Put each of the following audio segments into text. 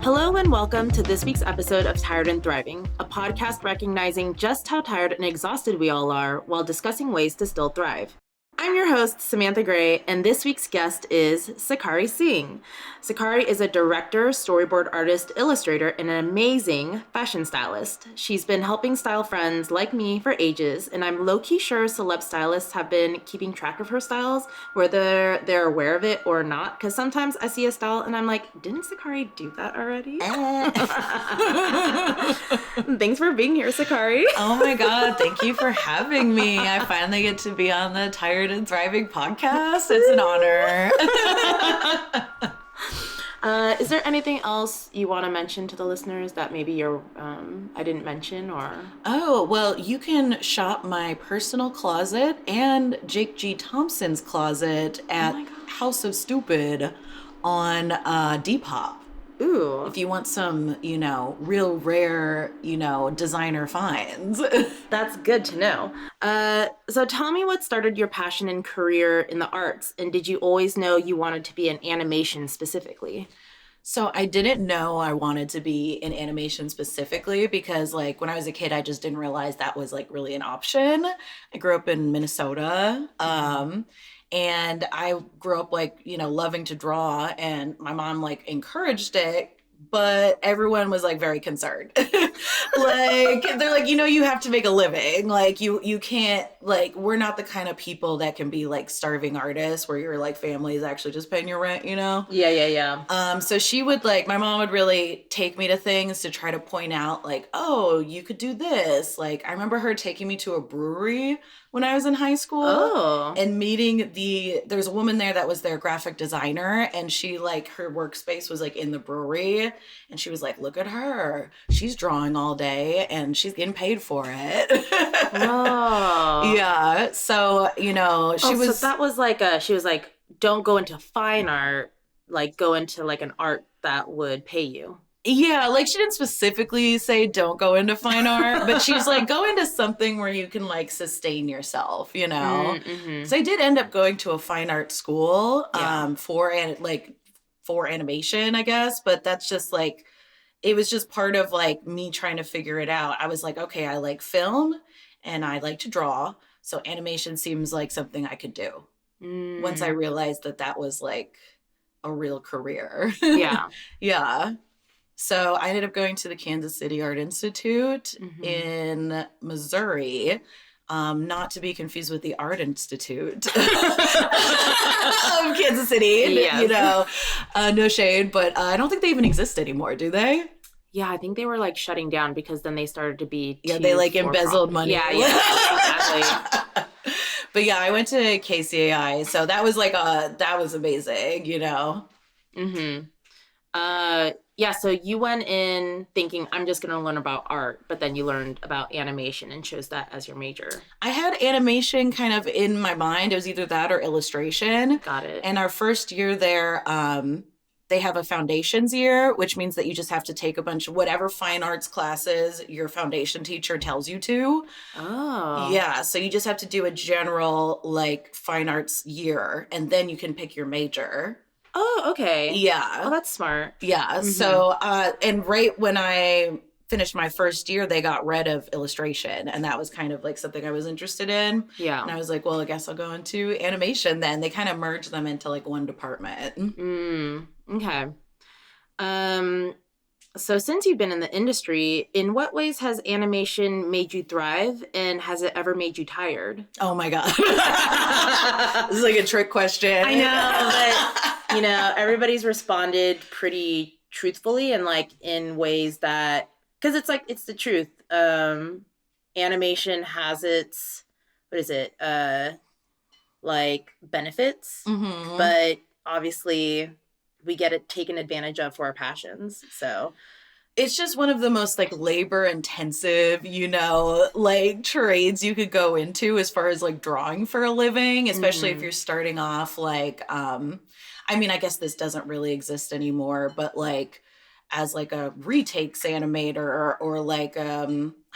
Hello and welcome to this week's episode of Tired and Thriving, a podcast recognizing just how tired and exhausted we all are while discussing ways to still thrive. I'm your host, Samantha Gray, and this week's guest is Sakari Singh. Sakari is a director, storyboard artist, illustrator, and an amazing fashion stylist. She's been helping style friends like me for ages, and I'm low-key sure celeb stylists have been keeping track of her styles, whether they're aware of it or not, because sometimes I see a style and I'm like, didn't Sakari do that already? Thanks for being here, Sakari. Oh my God, thank you for having me. I finally get to be on the Tired and Thriving podcast. It's an honor. Is there anything else you want to mention to the listeners that maybe I didn't mention or? Oh, well, you can shop my personal closet and Jake G. Thompson's closet at House of Stupid on Depop. Ooh. If you want some, real rare, designer finds. That's good to know. So tell me what started your passion and career in the arts, and did you always know you wanted to be in animation specifically? So I didn't know I wanted to be in animation specifically because when I was a kid, I just didn't realize that was really an option. I grew up in Minnesota. And I grew up loving to draw, and my mom encouraged it, but everyone was very concerned. They're you have to make a living. You can't, we're not the kind of people that can be starving artists where your family is actually just paying your rent, Yeah. So she would my mom would really take me to things to try to point out oh, you could do this. I remember her taking me to a brewery when I was in high school and meeting there's a woman there that was their graphic designer, and she her workspace was in the brewery, and she was look at her. She's drawing all day and she's getting paid for it. Oh. Yeah. So, she was. So that was she was don't go into fine art, go into an art that would pay you. Yeah, she didn't specifically say don't go into fine art, but she's go into something where you can sustain yourself, Mm-hmm. So I did end up going to a fine art school for animation, I guess, but that's just it was just part of me trying to figure it out. I was okay, I like film and I like to draw, so animation seems like something I could do. Once I realized that was a real career. Yeah. Yeah. So I ended up going to the Kansas City Art Institute in Missouri, not to be confused with the Art Institute of Kansas City. Yes. No shade, but I don't think they even exist anymore, do they? Yeah, I think they were shutting down because then they started to be they embezzled money. Yeah, exactly. But yeah, I went to KCAI, so that was that was amazing, Yeah, so you went in thinking, I'm just going to learn about art, but then you learned about animation and chose that as your major. I had animation kind of in my mind. It was either that or illustration. Got it. And our first year there, they have a foundations year, which means that you just have to take a bunch of whatever fine arts classes your foundation teacher tells you to. Oh. Yeah, so you just have to do a general fine arts year, and then you can pick your major. Oh, okay. Yeah. Oh, that's smart. Yeah. Mm-hmm. So, and right when I finished my first year, they got rid of illustration, and that was kind of something I was interested in. Yeah. And I was well, I guess I'll go into animation then. They kind of merged them into one department. Okay. So since you've been in the industry, in what ways has animation made you thrive, and has it ever made you tired? Oh my God. This is a trick question. I know, but everybody's responded pretty truthfully and in ways that, because it's the truth. Animation has its, what is it? Benefits, but obviously we get it taken advantage of for our passions. So it's just one of the most labor intensive, trades you could go into as far as drawing for a living, especially if you're starting off I guess this doesn't really exist anymore, but as like a retakes animator or like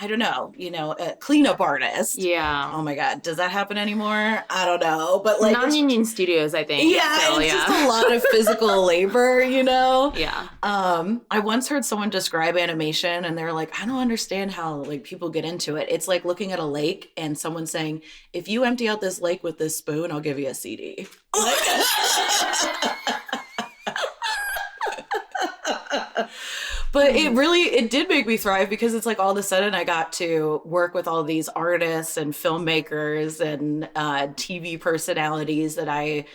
I don't know, a cleanup artist. Yeah. Oh my God, does that happen anymore? I don't know, but like non-union studios, I think. Yeah, it's just a lot of physical labor, Yeah. I once heard someone describe animation, and they're like, I don't understand how like people get into it. It's like looking at a lake and someone saying, if you empty out this lake with this spoon, I'll give you a CD. But it did make me thrive, because it's like all of a sudden I got to work with all these artists and filmmakers and TV personalities that I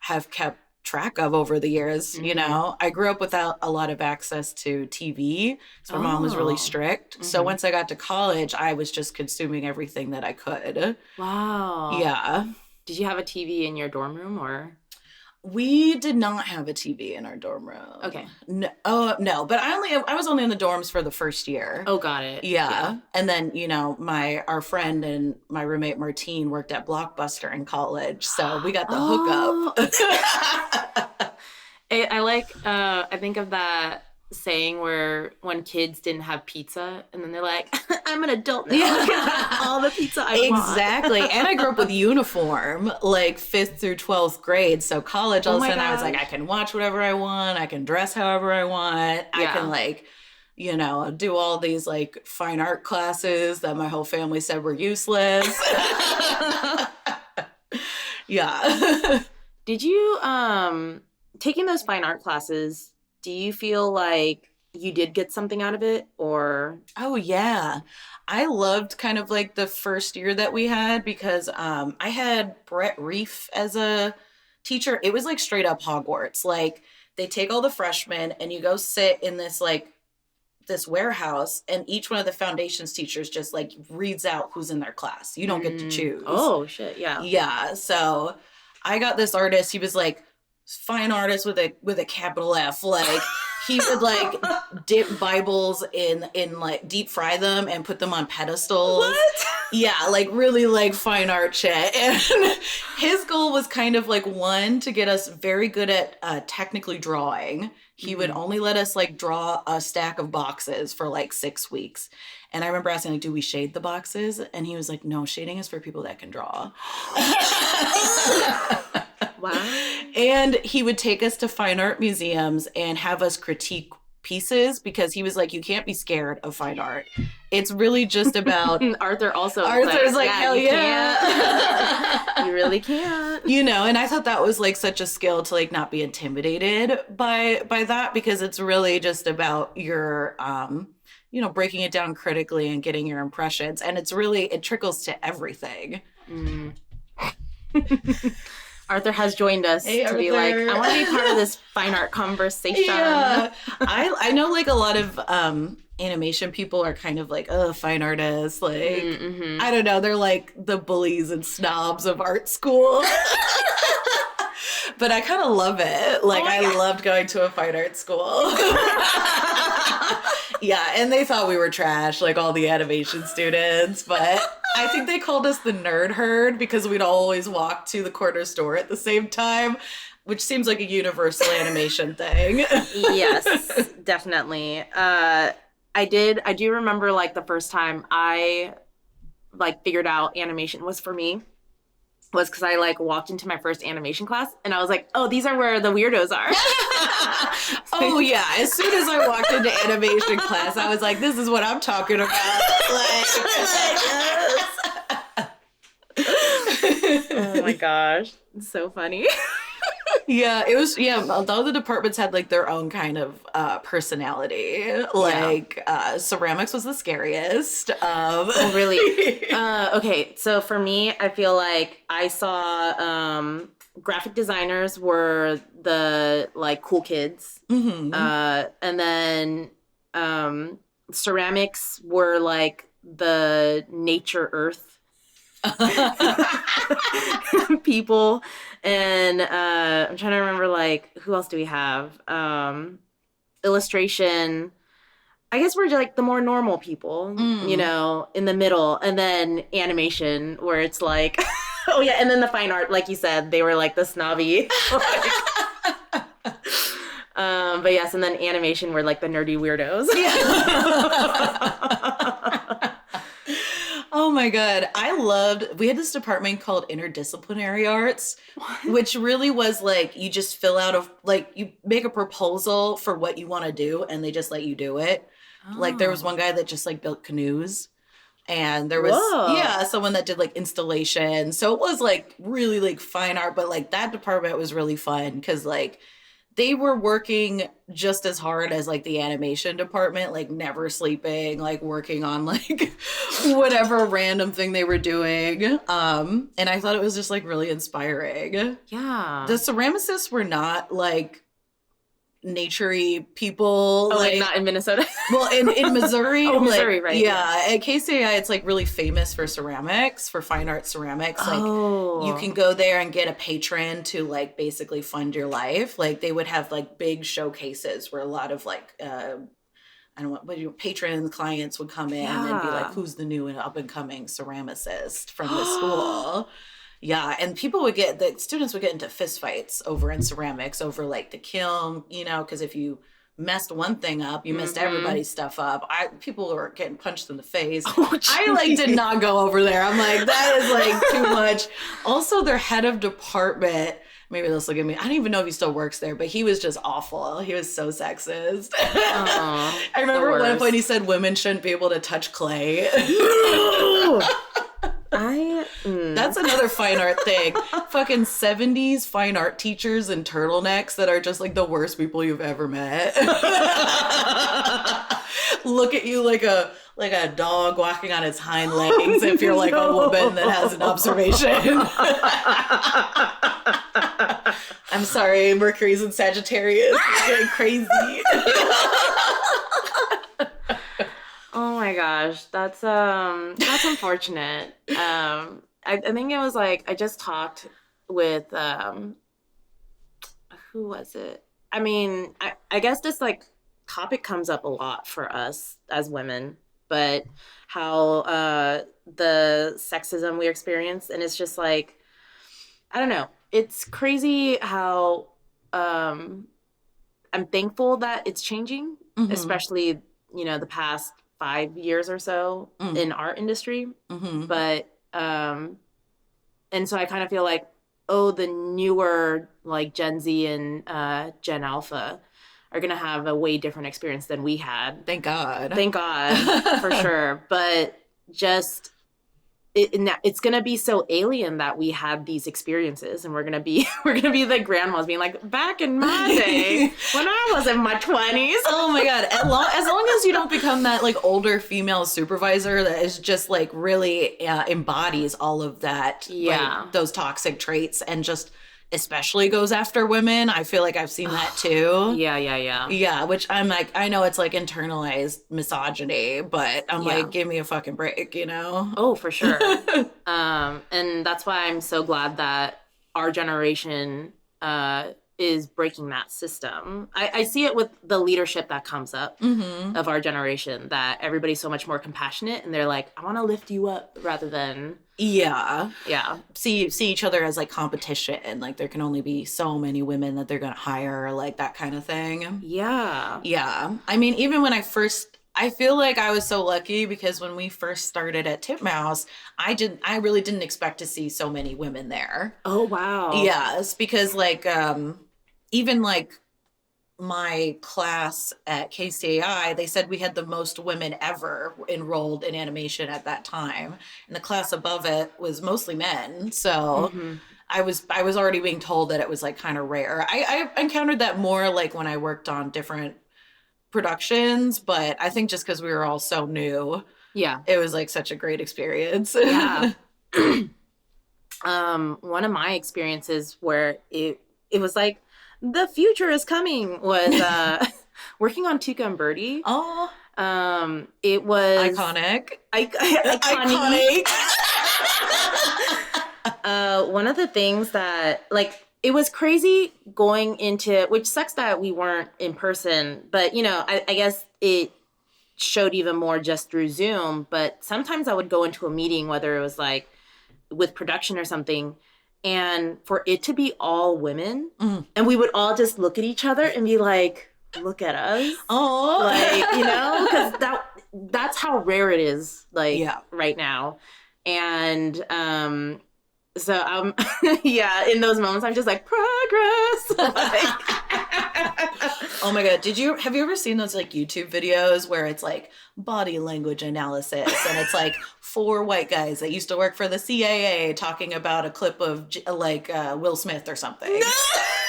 have kept track of over the years. I grew up without a lot of access to TV, so my mom was really strict. So once I got to college, I was just consuming everything that I could. Wow. Yeah. Did you have a TV in your dorm room, or? We did not have a TV in our dorm room. Okay. No, but I was only in the dorms for the first year. Oh, got it. Yeah. And then, our friend and my roommate Martine worked at Blockbuster in college, so we got the hookup. I think of that saying where when kids didn't have pizza and then they're like, I'm an adult now. Yeah. All the pizza I want. Exactly. And I grew up with uniform, like 5th through 12th grade. So college, all of a sudden I was like, I can watch whatever I want. I can dress however I want. Yeah. I can do all these like fine art classes that my whole family said were useless. Yeah. Did you, taking those fine art classes, do you feel like you did get something out of it, or? Oh, yeah. I loved kind of like the first year that we had, because I had Brett Reef as a teacher. It was like straight up Hogwarts. Like they take all the freshmen and you go sit in this warehouse, and each one of the foundations teachers just like reads out who's in their class. You don't get to choose. Oh, shit. Yeah. Yeah. So I got this artist. He was like fine artist with a capital F. Like he would like dip Bibles in like deep fry them and put them on pedestals. What? Yeah, like really like fine art shit. And his goal was kind of like, one, to get us very good at technically drawing. He would only let us like draw a stack of boxes for like 6 weeks. And I remember asking, like, do we shade the boxes? And he was like, no, shading is for people that can draw. Wow. And he would take us to fine art museums and have us critique pieces, because he was like, you can't be scared of fine art. It's really just about... Arthur's like, hell yeah. You really can't. And I thought that was like such a skill to like not be intimidated by that, because it's really just about your... breaking it down critically and getting your impressions. And it trickles to everything. Arthur has joined us to be like, I want to be part of this fine art conversation. Yeah. I know like a lot of animation people are kind of like, oh, fine artists. Like, I don't know. They're like the bullies and snobs of art school. But I kind of love it. Like, I loved going to a fine art school. Yeah, and they thought we were trash, like all the animation students, but I think they called us the nerd herd because we'd always walk to the corner store at the same time, which seems like a universal animation thing. Yes, definitely. I do remember like the first time I like figured out animation was for me was because I like walked into my first animation class and I was like, oh, these are where the weirdos are. Oh yeah. As soon as I walked into animation class, I was like, this is what I'm talking about. Oh my gosh. It's so funny. Yeah, it was, all the departments had like their own kind of personality. Like ceramics was the scariest. Oh, really? Okay, so for me, I feel like I saw graphic designers were the like cool kids. And then ceramics were like the nature earth people. And I'm trying to remember like who else do we have? Illustration, I guess we're like the more normal people, you know, in the middle. And then animation, where it's like oh yeah, and then the fine art, like you said, they were like the snobby But yes, and then animation, we're like the nerdy weirdos. Oh my God. We had this department called interdisciplinary arts, which really was like, you just fill out you make a proposal for what you want to do and they just let you do it. Oh. Like there was one guy that just like built canoes. And there was, someone that did like installation. So it was like really like fine art, but like that department was really fun because like they were working just as hard as like the animation department, like never sleeping, like working on like whatever random thing they were doing. And I thought it was just like really inspiring. Yeah. The ceramicists were not like nature-y people. Oh, like not in Minnesota? Well, in Missouri. Oh, Missouri, right. Yeah. At KCAI, it's like really famous for ceramics, for fine art ceramics. Like you can go there and get a patron to like basically fund your life. Like they would have like big showcases where a lot of like, patrons, clients would come in and be like, who's the new and up and coming ceramicist from the school? Yeah, and the students would get into fistfights over in ceramics, over like the kiln, because if you messed one thing up, you messed everybody's stuff up. People were getting punched in the face. Oh, I did not go over there. I'm like, that is like too much. Also, their head of department, maybe they'll look at me. I don't even know if he still works there, but he was just awful. He was so sexist. I remember at one point he said women shouldn't be able to touch clay. That's another fine art thing. Fucking 70s fine art teachers in turtlenecks that are just like the worst people you've ever met. Look at you like a dog walking on its hind legs if you're like a woman that has an observation. I'm sorry, Mercury's in Sagittarius. It's getting crazy. Oh my gosh, that's unfortunate. I think it was like I just talked with who was it? I mean, I guess this like topic comes up a lot for us as women, but how the sexism we experience, and it's just like I don't know. It's crazy how I'm thankful that it's changing, especially the past 5 years or so in our industry. But and so I kind of feel like, the newer like Gen Z and Gen Alpha are gonna have a way different experience than we had. Thank God for sure. But just it's gonna be so alien that we had these experiences, and we're gonna be the grandmas being like, back in my day when I was in my 20s. Oh my God! As long as you don't become that like older female supervisor that is just like really embodies all of that, like, those toxic traits, and just especially goes after women. I feel like I've seen that too. Yeah, which I'm like, I know it's like internalized misogyny, but I'm like, give me a fucking break, Oh, for sure. And that's why I'm so glad that our generation is breaking that system. I see it with the leadership that comes up of our generation, that everybody's so much more compassionate, and they're like, I want to lift you up rather than see each other as like competition. Like there can only be so many women that they're gonna hire, like that kind of thing. I mean, even when I feel like I was so lucky because when we first started at Titmouse, I really didn't expect to see so many women there. Oh wow. Yes, because like even like my class at KCAI, they said we had the most women ever enrolled in animation at that time. And the class above it was mostly men. So I was already being told that it was like kind of rare. I encountered that more like when I worked on different productions, but I think just because we were all so new, it was like such a great experience. One of my experiences where it was like the future is coming was working on Tuca and Birdie. Oh, it was iconic. Iconic. One of the things that like it was crazy going into, which sucks that we weren't in person, but I guess it showed even more just through Zoom. But sometimes I would go into a meeting, whether it was like with production or something, and for it to be all women, and we would all just look at each other and be like, look at us. Oh, like, because that's how rare it is, like, right now. And so yeah, in those moments I'm just like, progress. Like, oh my god, have you ever seen those like YouTube videos where it's like body language analysis and it's like 4 white guys that used to work for the CIA talking about a clip of like Will Smith or something? No!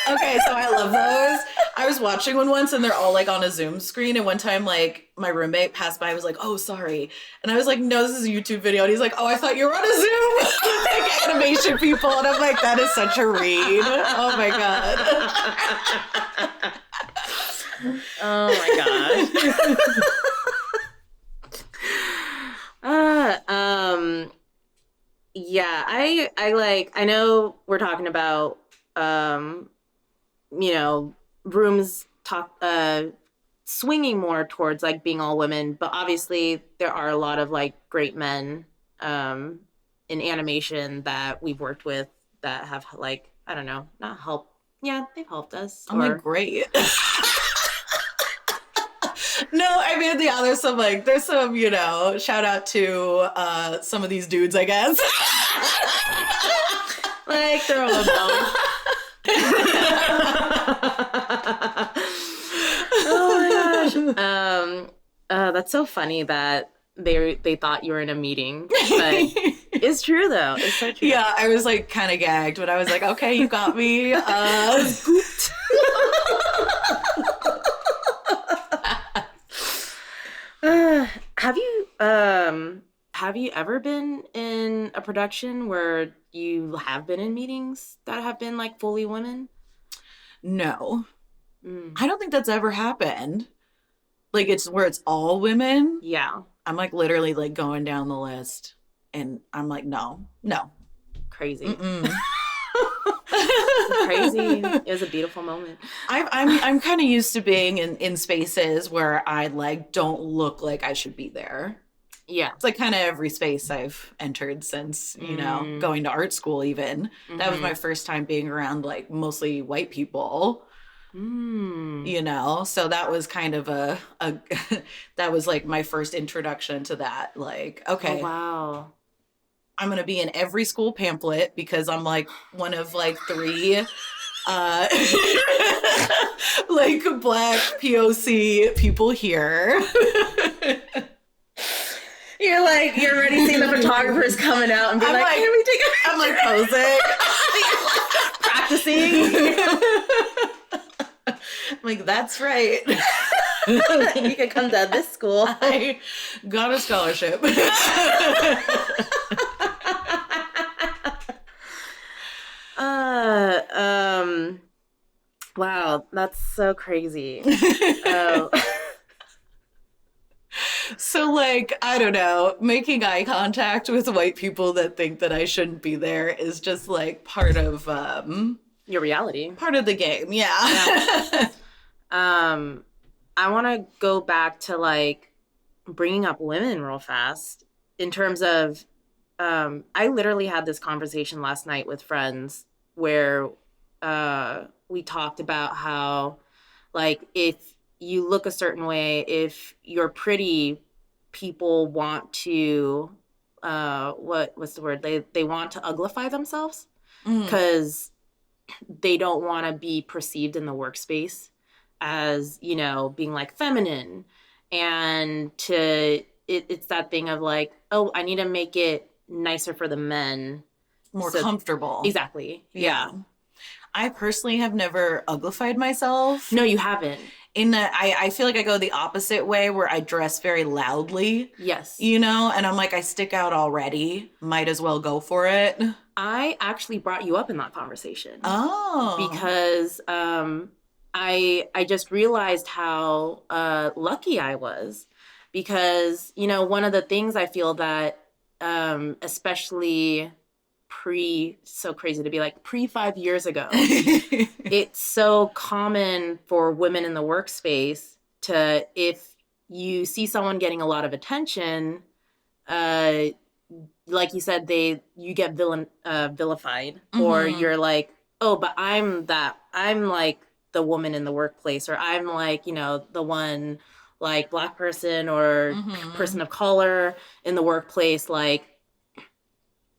Okay, so I love those. I was watching one once and they're all like on a Zoom screen, and one time like my roommate passed by, I was like, oh, sorry. And I was like, no, this is a YouTube video. And he's like, oh, I thought you were on a Zoom with like animation people. And I'm like, that is such a read. Oh my God. Oh my God. Yeah, I know we're talking about rooms swinging more towards like being all women, but obviously there are a lot of like great men in animation that we've worked with that have like, I don't know, not helped. Yeah, they've helped us. I'm like, great. No, I mean, yeah, there's some, shout out to some of these dudes, I guess. Like, they're all about. Oh my gosh. That's so funny that they thought you were in a meeting, but it's true though. It's so true. Yeah, I was like kind of gagged, but I was like, okay, you got me. Have you ever been in a production where you have been in meetings that have been like fully women? No. I don't think that's ever happened. Like, it's where it's all women. Yeah. I'm like literally like going down the list and I'm like, no. Crazy. Crazy. It was a beautiful moment. I'm kind of used to being in spaces where I like don't look like I should be there. Yeah. It's like kind of every space I've entered since, going to art school even. That was my first time being around like mostly white people. So that was kind of a that was like my first introduction to that. Like, okay. Oh, wow. I'm going to be in every school pamphlet because I'm like one of like 3 like Black POC people here. You're already seeing the photographers coming out and be like, can we take a picture? I'm like posing. Practicing. I'm like, that's right. You can come to this school. I got a scholarship. Wow, that's so crazy. So, like, I don't know, making eye contact with white people that think that I shouldn't be there is just like part of your reality. Part of the game, yeah. I want to go back to like bringing up women real fast in terms of I literally had this conversation last night with friends where we talked about how like if you look a certain way, if you're pretty, people want to what's the word? They want to uglify themselves because they don't want to be perceived in the workspace as, being like feminine. And it's that thing of like, oh, I need to make it nicer for the men. More comfortable. Exactly. Yeah. I personally have never uglified myself. No, you haven't. I feel like I go the opposite way where I dress very loudly. Yes. And I'm like, I stick out already. Might as well go for it. I actually brought you up in that conversation. Oh. Because I just realized how lucky I was. Because, one of the things I feel that especially so crazy to be like pre 5 years ago, it's so common for women in the workspace to, if you see someone getting a lot of attention, like you said, you get vilified, or you're like, oh, but I'm like the woman in the workplace, or I'm like, the one like Black person or person of color in the workplace, like,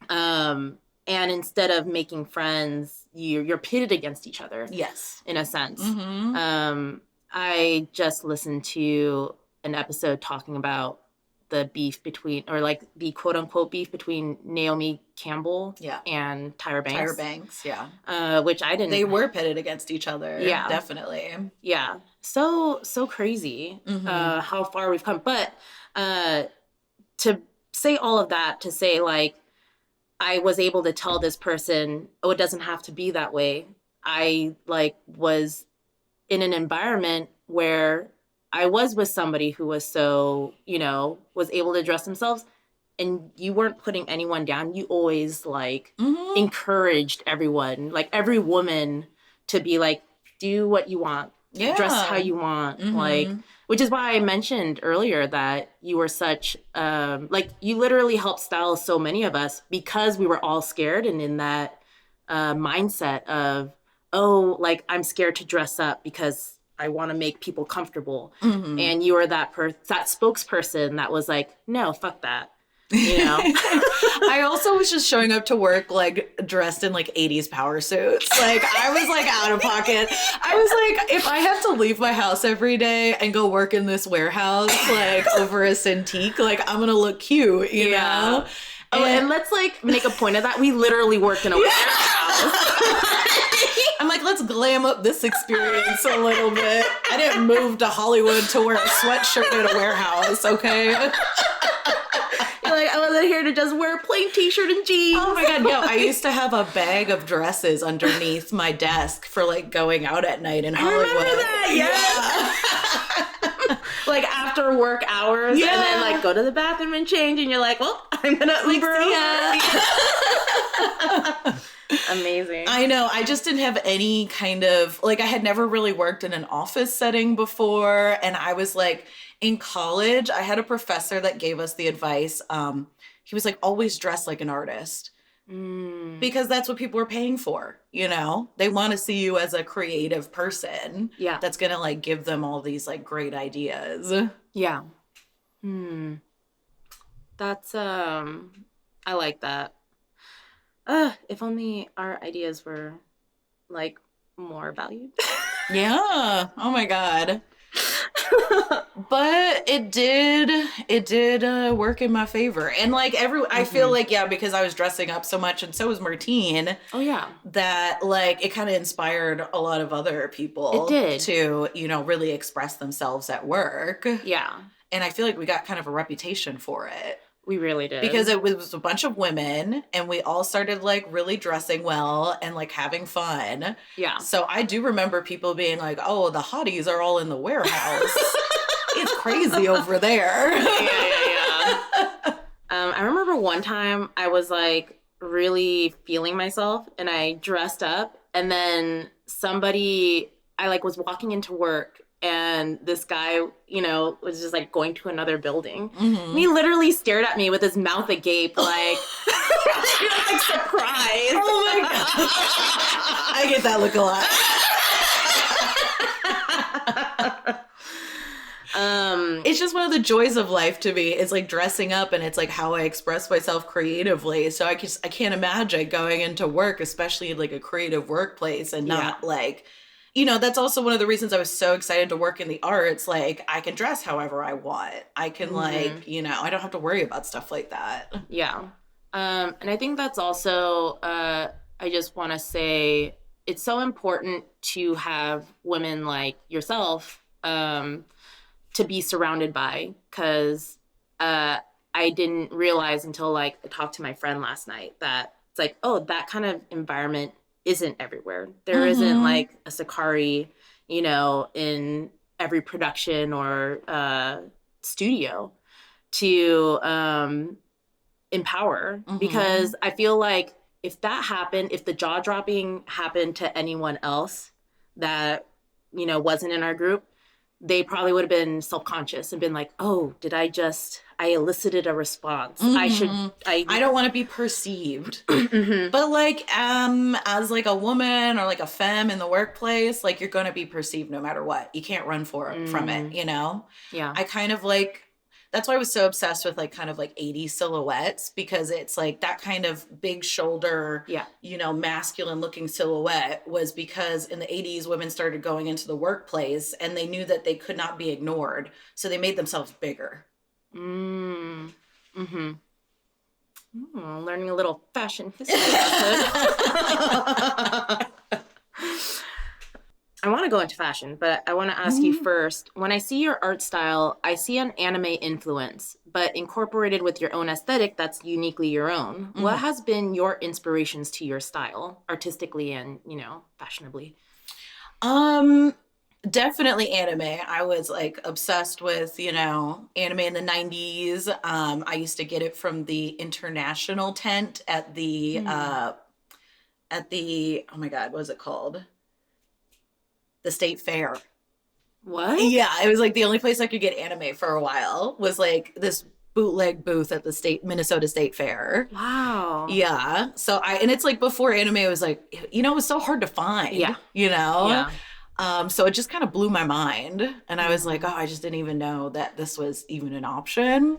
and instead of making friends, you're pitted against each other. Yes, in a sense. I just listened to an episode talking about the beef between, or like the quote unquote beef between Naomi Campbell and Tyra Banks. Tyra Banks, yeah. Which I didn't. They were pitted against each other. Yeah, definitely. Yeah, so crazy how far we've come. But to say all of that, to say like I was able to tell this person, oh, it doesn't have to be that way. I like was in an environment where I was with somebody who was so, was able to dress themselves, and you weren't putting anyone down. You always like encouraged everyone, like every woman, to be like, do what you want, dress how you want, like, which is why I mentioned earlier that you were such, like, you literally helped style so many of us because we were all scared and in that mindset of, oh, like, I'm scared to dress up because I want to make people comfortable. And you were that spokesperson that was like, no, fuck that. I also was just showing up to work like dressed in like 80s power suits. Like I was like out of pocket. I was like, if I have to leave my house every day and go work in this warehouse like over a Cintiq, like I'm gonna look cute, you know? Oh, and let's like make a point of that. We literally worked in a warehouse. I'm like, let's glam up this experience a little bit. I didn't move to Hollywood to wear a sweatshirt in a warehouse, okay? You're like, I wasn't here to just wear a plain t-shirt and jeans. Oh my God, yeah. I used to have a bag of dresses underneath my desk for like going out at night in Hollywood. I remember that, yeah. Like after work hours, and then like go to the bathroom and change, and you're like, well, I'm gonna Uber over. Amazing. I know. I just didn't have any kind of, like, I had never really worked in an office setting before. And I was like, in college, I had a professor that gave us the advice. He was like, always dress like an artist. Because that's what people are paying for, They want to see you as a creative person. Yeah. That's going to, like, give them all these, like, great ideas. Yeah. That's, I like that. If only our ideas were like more valued. Yeah. Oh my God. But it did work in my favor. And like I feel like, because I was dressing up so much and so was Martine. Oh yeah. That like it kind of inspired a lot of other people to, really express themselves at work. Yeah. And I feel like we got kind of a reputation for it. We really did. Because it was a bunch of women and we all started like really dressing well and like having fun. Yeah. So I do remember people being like, oh, the hotties are all in the warehouse. It's crazy over there. Yeah. I remember one time I was like really feeling myself and I dressed up, and then I like was walking into work, and this guy, was just like going to another building. And he literally stared at me with his mouth agape, like, like surprised. Oh my God. I get that look a lot. It's just one of the joys of life to me. It's like dressing up, and it's like how I express myself creatively. So I can't imagine going into work, especially in like a creative workplace, and not like, that's also one of the reasons I was so excited to work in the arts. Like, I can dress however I want. I can like, I don't have to worry about stuff like that. Yeah. And I think that's also, I just want to say, it's so important to have women like yourself to be surrounded by, because I didn't realize until like I talked to my friend last night that it's like, oh, that kind of environment isn't everywhere. There isn't like a Sakari, in every production or studio to empower. Because I feel like if that happened, if the jaw dropping happened to anyone else that, wasn't in our group, they probably would have been self-conscious and been like, oh, did I just I elicited a response. I don't want to be perceived. But like, as like a woman or like a femme in the workplace, like you're going to be perceived no matter what. You can't run from it, you know? Yeah. I kind of like, that's why I was so obsessed with like kind of like 80s silhouettes, because it's like that kind of big shoulder, you know, masculine looking silhouette was because in the 80s, women started going into the workplace and they knew that they could not be ignored. So they made themselves bigger. Learning a little fashion history. I want to go into fashion, but I want to ask you first. When I see your art style, I see an anime influence, but incorporated with your own aesthetic that's uniquely your own. What has been your inspirations to your style, artistically and, you know, fashionably? Definitely anime. I was like obsessed with, you know, anime in the 90s. I used to get it from the international tent at the oh my God, what was it called? The state fair. What? Yeah, it was like the only place I could get anime for a while was like this bootleg booth at the Minnesota State Fair. Wow. Yeah. So and it's like before anime was like, you know, it was so hard to find. Yeah. You know? Yeah. So it just kind of blew my mind. And I was like, oh, I just didn't even know that this was even an option.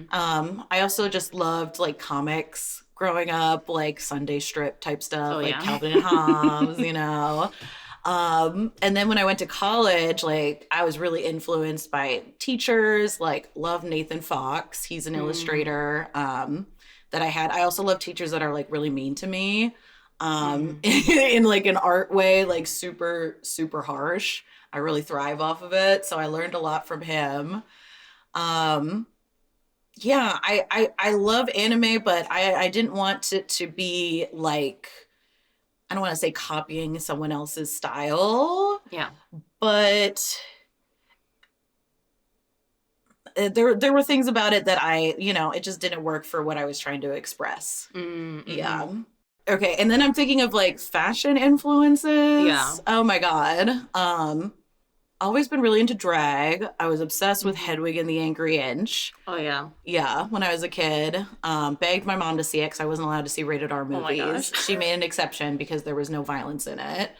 I also just loved like comics growing up, like Sunday strip type stuff, like Calvin and Hobbes, you know. And then when I went to college, like I was really influenced by teachers, like love Nathan Fox. He's an illustrator that I had. I also love teachers that are like really mean to me in like an art way, like super, super harsh. I really thrive off of it. So I learned a lot from him. Yeah, I love anime, but I didn't want it to be like, I don't want to say copying someone else's style. Yeah. But there were things about it that you know, it just didn't work for what I was trying to express. Yeah. Okay. And then I'm thinking of like fashion influences. Yeah. Oh my God. Always been really into drag. I was obsessed with Hedwig and the Angry Inch. Oh, yeah. Yeah, when I was a kid. Begged my mom to see it because I wasn't allowed to see rated R movies. Oh my gosh. She made an exception because there was no violence in it.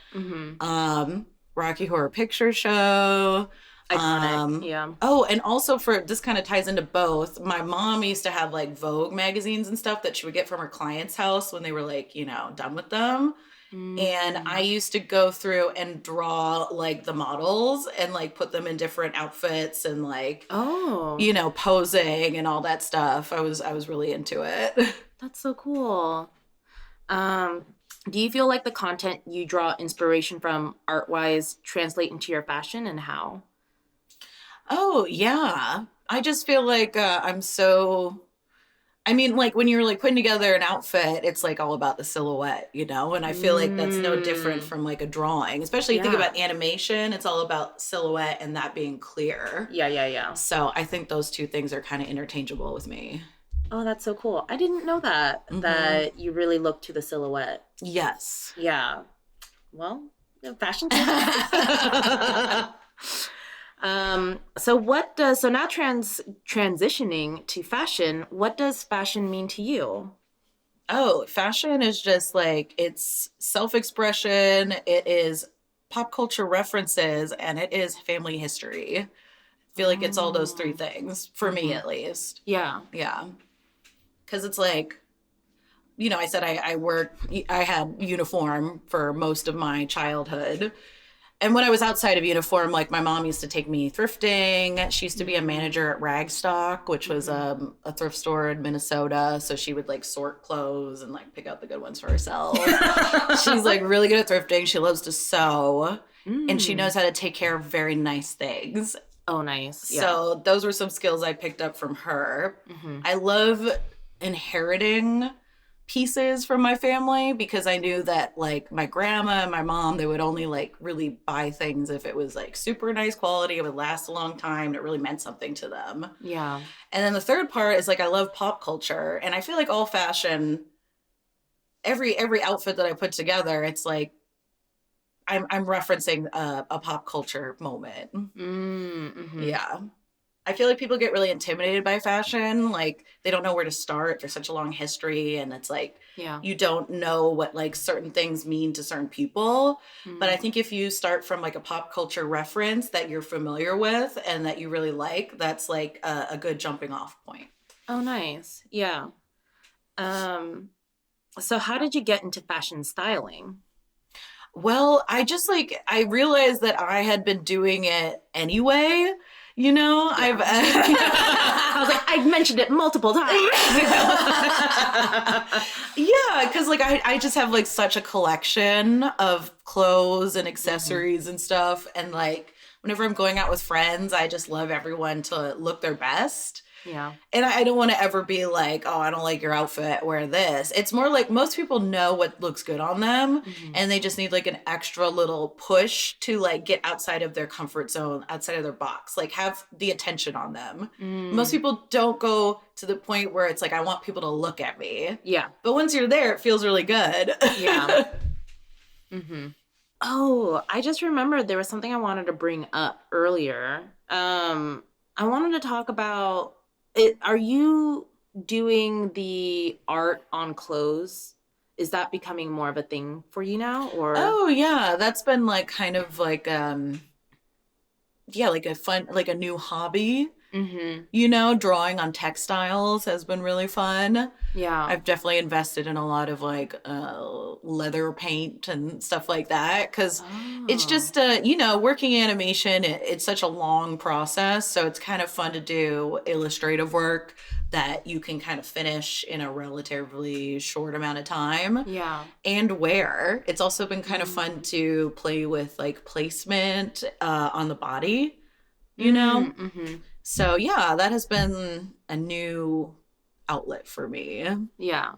Rocky Horror Picture Show. Iconic, yeah. Oh, and also this kind of ties into both. My mom used to have like Vogue magazines and stuff that she would get from her client's house when they were like, you know, done with them. And I used to go through and draw like the models and like put them in different outfits and like, you know, posing and all that stuff. I was really into it. That's so cool. Do you feel like the content you draw inspiration from art-wise translate into your fashion, and how? Oh, yeah. I just feel like I mean, like when you're like putting together an outfit, it's like all about the silhouette, you know? And I feel like that's no different from like a drawing, especially you think about animation, it's all about silhouette and that being clear. Yeah. So I think those two things are kind of interchangeable with me. Oh, that's so cool. I didn't know that you really look to the silhouette. Yes. Yeah. Well, fashion. So now transitioning to fashion, what does fashion mean to you? Oh, fashion is just like, it's self-expression, it is pop culture references, and it is family history. I feel like it's all those three things, for me at least. Yeah. Yeah. Because it's like, you know, I said I had uniform for most of my childhood. And when I was outside of uniform, like my mom used to take me thrifting. She used to be a manager at Ragstock, which was a thrift store in Minnesota. So she would like sort clothes and like pick out the good ones for herself. She's like really good at thrifting. She loves to sew and she knows how to take care of very nice things. Oh, nice. Yeah. So those were some skills I picked up from her. I love inheriting pieces from my family because I knew that like my grandma and my mom, they would only like really buy things if it was like super nice quality, it would last a long time, and it really meant something to them. Yeah. And then the third part is like I love pop culture, and I feel like all fashion, every outfit that I put together, it's like I'm referencing a pop culture moment. Yeah. I feel like people get really intimidated by fashion. Like they don't know where to start. There's such a long history, and it's like you don't know what like certain things mean to certain people. But I think if you start from like a pop culture reference that you're familiar with and that you really like, that's like a good jumping off point. Oh, nice. Yeah. So how did you get into fashion styling? Well, I realized that I had been doing it anyway. You know, Yeah. I was like, I've mentioned it multiple times. Yeah, because like I just have like such a collection of clothes and accessories and stuff. And like whenever I'm going out with friends, I just love everyone to look their best. Yeah. And I don't want to ever be like, oh, I don't like your outfit, wear this. It's more like most people know what looks good on them and they just need like an extra little push to like get outside of their comfort zone, outside of their box, like have the attention on them. Most people don't go to the point where it's like, I want people to look at me. Yeah. But once you're there, it feels really good. Yeah. Oh, I just remembered there was something I wanted to bring up earlier. I wanted to talk about it. Are you doing the art on clothes? Is that becoming more of a thing for you now, or? Oh yeah, that's been like kind of like like a fun, like a new hobby. You know, drawing on textiles has been really fun. Yeah. I've definitely invested in a lot of like leather paint and stuff like that because it's just, you know, working animation, it's such a long process. So it's kind of fun to do illustrative work that you can kind of finish in a relatively short amount of time. Yeah. And wear. It's also been kind of fun to play with like placement on the body, you know? So yeah, that has been a new outlet for me. Yeah.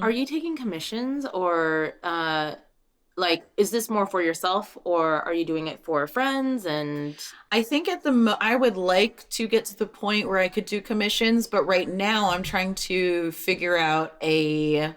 Are you taking commissions or like is this more for yourself or are you doing it for friends? And I think I would like to get to the point where I could do commissions, but right now I'm trying to figure out a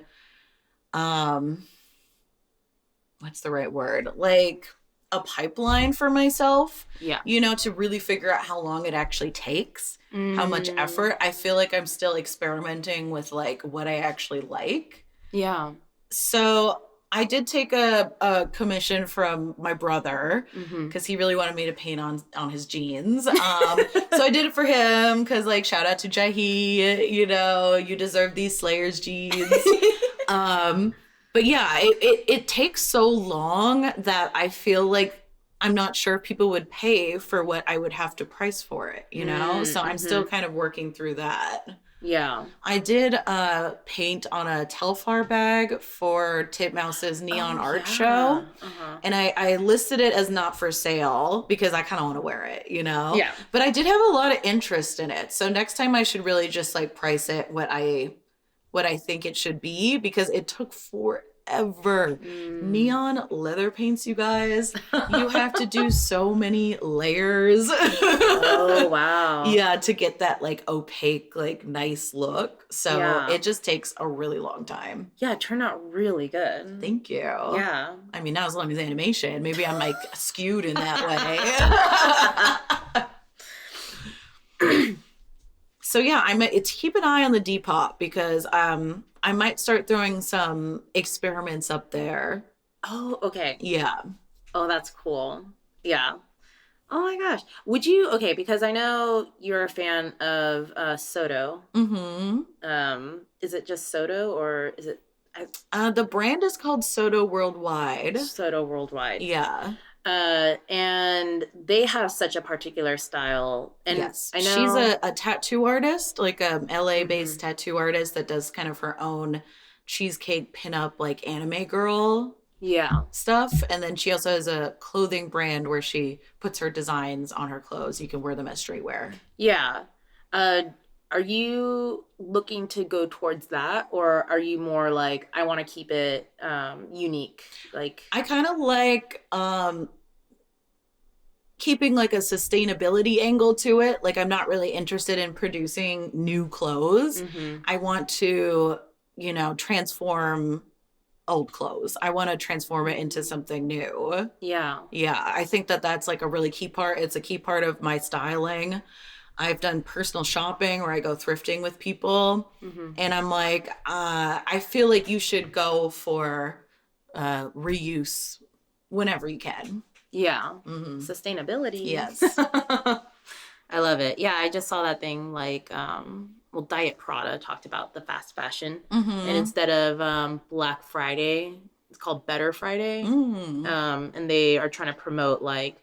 what's the right word? Like a pipeline for myself. Yeah. You know, to really figure out how long it actually takes, how much effort. I feel like I'm still experimenting with like what I actually like. Yeah. So I did take a commission from my brother because he really wanted me to paint on his jeans. So I did it for him because like shout out to Jahi, you know, you deserve these Slayers jeans. But yeah, it takes so long that I feel like I'm not sure if people would pay for what I would have to price for it, you know? So I'm still kind of working through that. Yeah. I did paint on a Telfar bag for Titmouse's Neon Art Show. And I listed it as not for sale because I kind of want to wear it, you know? Yeah. But I did have a lot of interest in it. So next time I should really just like price it what I think it should be because it took forever. Neon leather paints, you guys. You have to do so many layers. Oh, wow. Yeah, to get that like opaque, like nice look. So it just takes a really long time. Yeah, it turned out really good. Thank you. Yeah. I mean, not as long as animation. Maybe I'm like skewed in that way. So yeah, it's keep an eye on the Depop because I might start throwing some experiments up there. Oh, okay. Yeah. Oh, that's cool. Yeah. Oh my gosh. Would you, okay, because I know you're a fan of Soto. Is it just Soto or is it? The brand is called Soto Worldwide. Soto Worldwide. Yeah. And they have such a particular style. And yes. I know she's a tattoo artist, like a LA-based tattoo artist that does kind of her own cheesecake pinup, like anime girl stuff. And then she also has a clothing brand where she puts her designs on her clothes. You can wear them as streetwear. Yeah. Are you looking to go towards that, or are you more like, I want to keep it unique? Like, I kind of like keeping like a sustainability angle to it. Like, I'm not really interested in producing new clothes. I want to, you know, transform old clothes. I want to transform it into something new. Yeah. Yeah. I think that that's like a really key part. It's a key part of my styling. I've done personal shopping where I go thrifting with people. And I'm like, I feel like you should go for reuse whenever you can. Yeah. Sustainability. Yes. I love it. Yeah, I just saw that thing like, well, Diet Prada talked about the fast fashion. And instead of Black Friday, it's called Better Friday. And they are trying to promote like,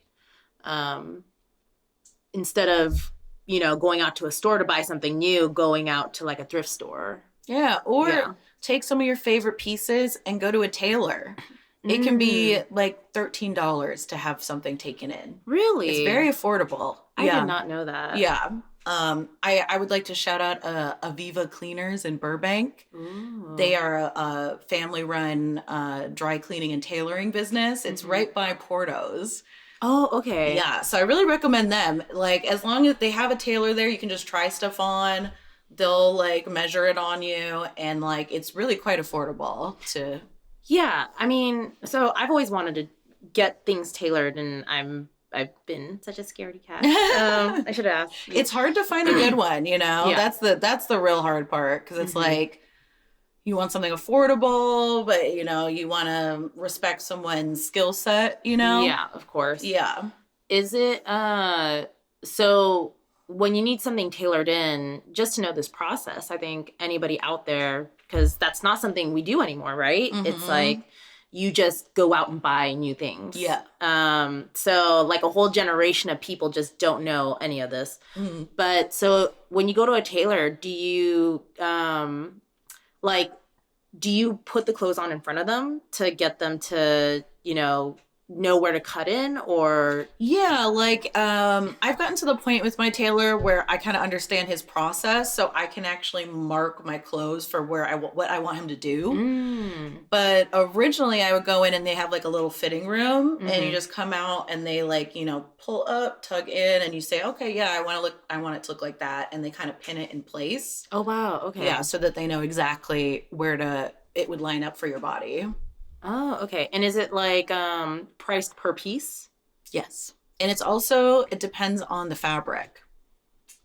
instead of, you know, going out to a store to buy something new, going out to like a thrift store. Yeah. Or take some of your favorite pieces and go to a tailor. It can be like $13 to have something taken in. Really? It's very affordable. I did not know that. Yeah. I would like to shout out Aviva Cleaners in Burbank. Ooh. They are a family-run dry cleaning and tailoring business. It's right by Porto's. Oh, okay. Yeah, so I really recommend them. Like, as long as they have a tailor there, you can just try stuff on. They'll, like, measure it on you. And, like, it's really quite affordable to... Yeah, I mean, so I've always wanted to get things tailored, and I've been such a scaredy cat. I should have asked. It's hard to find a good one, you know? Yeah. That's the real hard part, because it's like, you want something affordable, but, you know, you want to respect someone's skill set, you know? Yeah, of course. Yeah. Is it, so when you need something tailored in, just to know this process, I think anybody out there, because that's not something we do anymore, right? It's like you just go out and buy new things. Yeah. So like a whole generation of people just don't know any of this. But so when you go to a tailor, do you do you put the clothes on in front of them to get them to, you know where to cut in, or? Yeah, like I've gotten to the point with my tailor where I kind of understand his process, so I can actually mark my clothes for where what I want him to do. But originally I would go in and they have like a little fitting room, and you just come out and they like, pull up, tug in, and you say, okay, yeah, I want it to look like that, and they kind of pin it in place. Oh wow, okay. Yeah, so that they know exactly where it would line up for your body. Oh, okay. And is it like priced per piece? Yes. And it depends on the fabric.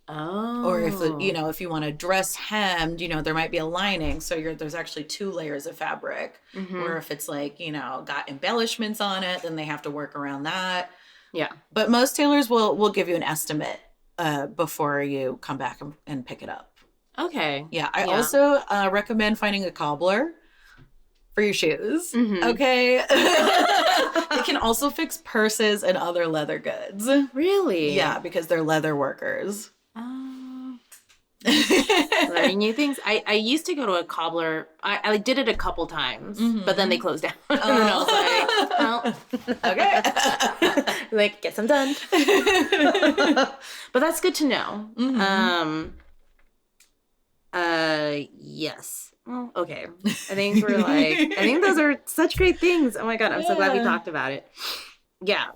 Oh. Or if you want a dress hemmed, there might be a lining. So there's actually 2 layers of fabric. Or if it's like, got embellishments on it, then they have to work around that. Yeah. But most tailors will give you an estimate before you come back and pick it up. Okay. Yeah. I also recommend finding a cobbler for your shoes. Okay. It can also fix purses and other leather goods. Really? Yeah, because they're leather workers. Learning new things. I used to go to a cobbler. I did it a couple times, but then they closed down. And then I was like, well, okay. Like, guess I'm done. But that's good to know. Yes. Well, okay. I think those are such great things. Oh my God. I'm so glad we talked about it. Yeah.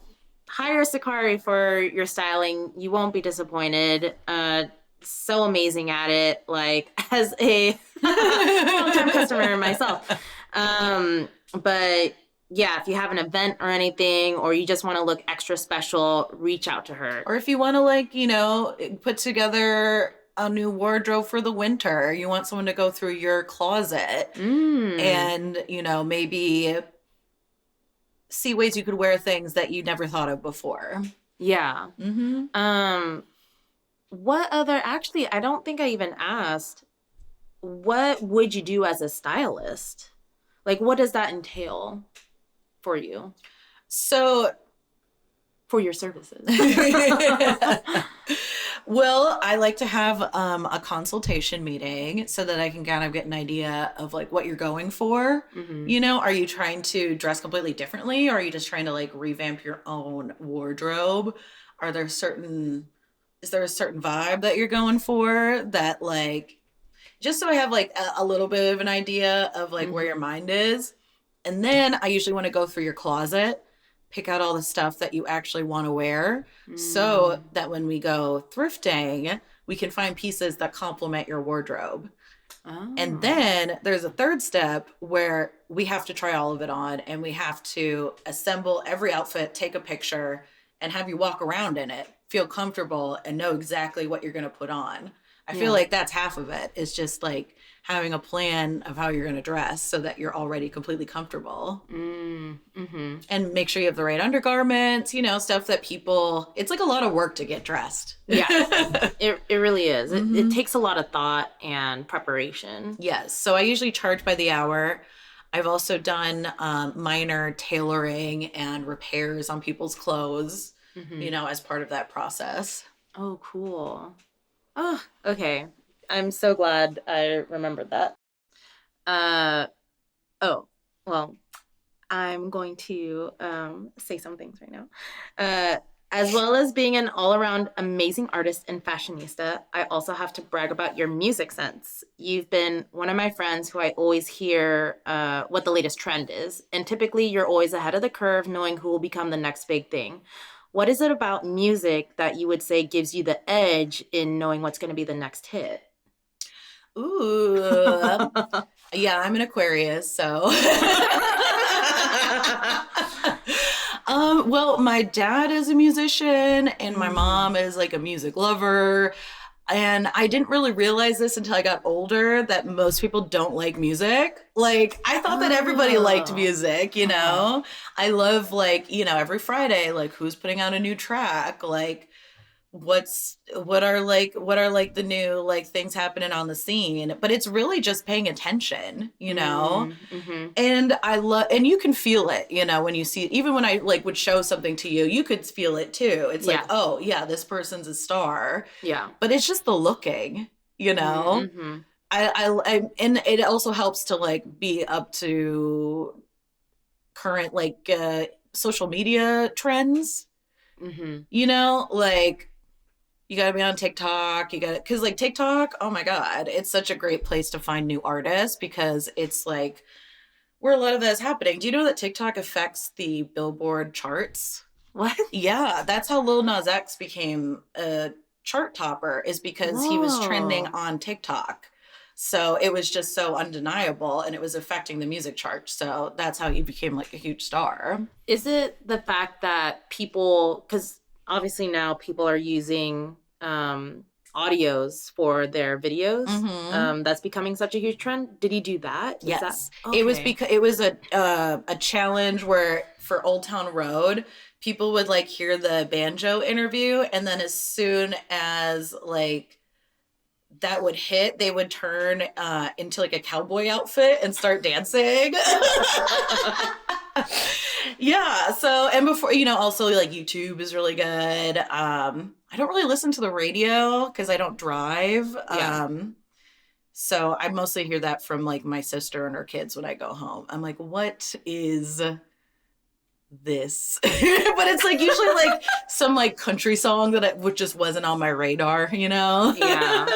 Hire Sakari for your styling. You won't be disappointed. So amazing at it. Like, as a long-time customer myself. But yeah, if you have an event or anything, or you just want to look extra special, reach out to her. Or if you want to put together a new wardrobe for the winter. You want someone to go through your closet and, maybe see ways you could wear things that you never thought of before. Yeah. What other, actually, I don't think I even asked, what would you do as a stylist? Like, what does that entail for you? So, for your services. Well, I like to have a consultation meeting so that I can kind of get an idea of like what you're going for. Are you trying to dress completely differently, or are you just trying to like revamp your own wardrobe? Is there a certain vibe that you're going for that, like, just so I have like a little bit of an idea of like where your mind is. And then I usually want to go through your closet, pick out all the stuff that you actually want to wear so that when we go thrifting, we can find pieces that complement your wardrobe. And then there's a third step where we have to try all of it on, and we have to assemble every outfit, take a picture, and have you walk around in it, feel comfortable, and know exactly what you're going to put on. I feel like that's half of it. It's just like having a plan of how you're going to dress so that you're already completely comfortable. Mm-hmm. And make sure you have the right undergarments, you know, stuff that people, it's like a lot of work to get dressed. Yeah, it really is. It takes a lot of thought and preparation. Yes. So I usually charge by the hour. I've also done minor tailoring and repairs on people's clothes, you know, as part of that process. Oh, cool. Oh, okay. I'm so glad I remembered that. Oh, well, I'm going to say some things right now. As well as being an all-around amazing artist and fashionista, I also have to brag about your music sense. You've been one of my friends who I always hear what the latest trend is, and typically you're always ahead of the curve, knowing who will become the next big thing. What is it about music that you would say gives you the edge in knowing what's going to be the next hit? Ooh. Yeah, I'm an Aquarius, so. Well, my dad is a musician and my mom is like a music lover. And I didn't really realize this until I got older that most people don't like music. Like, I thought that everybody liked music, you know? I love, like, you know, every Friday, like, who's putting out a new track? Like, what are the new, like, things happening on the scene? But it's really just paying attention, you know? And and you can feel it, you know, when you see it. Even when I, like, would show something to you, you could feel it too. It's like, oh, yeah, this person's a star. Yeah. But it's just the looking, you know? And it also helps to, like, be up to current, like, social media trends, you know? Like, you got to be on TikTok. Because, like, TikTok, oh my God, it's such a great place to find new artists because it's like where a lot of that is happening. Do you know that TikTok affects the Billboard charts? What? Yeah, that's how Lil Nas X became a chart topper, is because he was trending on TikTok. So it was just so undeniable and it was affecting the music chart. So that's how he became, like, a huge star. Is it the fact that people, because obviously now people are using audios for their videos. That's becoming such a huge trend. Did he do that? Yes. It was because it was a challenge where for Old Town Road, people would, like, hear the banjo interview, and then as soon as, like, that would hit, they would turn into, like, a cowboy outfit and start dancing. Yeah. So, and before, you know, also, like, YouTube is really good. I don't really listen to the radio because I don't drive. So I mostly hear that from, like, my sister and her kids when I go home. I'm like, what is this? But it's, like, usually, like, some, like, country song that just wasn't on my radar, you know? Yeah.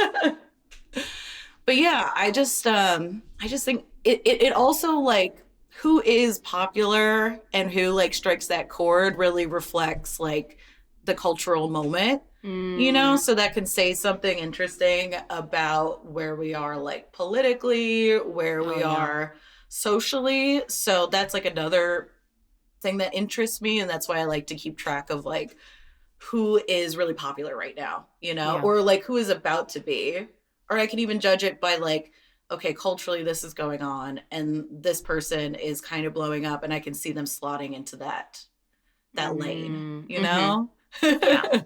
But yeah, I just think it also, like, who is popular and who, like, strikes that chord really reflects, like, the cultural moment, you know? So that can say something interesting about where we are, like, politically, where we are socially. So that's, like, another thing that interests me, and that's why I like to keep track of, like, who is really popular right now, you know? Or, like, who is about to be. Or I can even judge it by, like, okay, culturally this is going on and this person is kind of blowing up and I can see them slotting into that lane, you know? Yeah.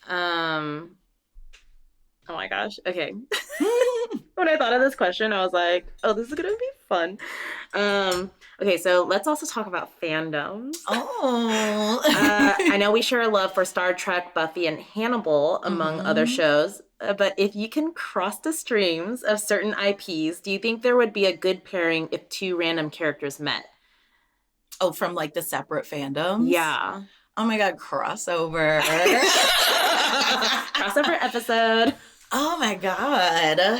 Oh my gosh. Okay. When I thought of this question, I was like, oh, this is going to be fun. Okay, so let's also talk about fandoms. Oh. I know we share a love for Star Trek, Buffy, and Hannibal, among other shows. But if you can cross the streams of certain IPs, do you think there would be a good pairing if two random characters met? Oh, from, like, the separate fandoms? Yeah. Oh my God, crossover. Crossover episode. Oh my God.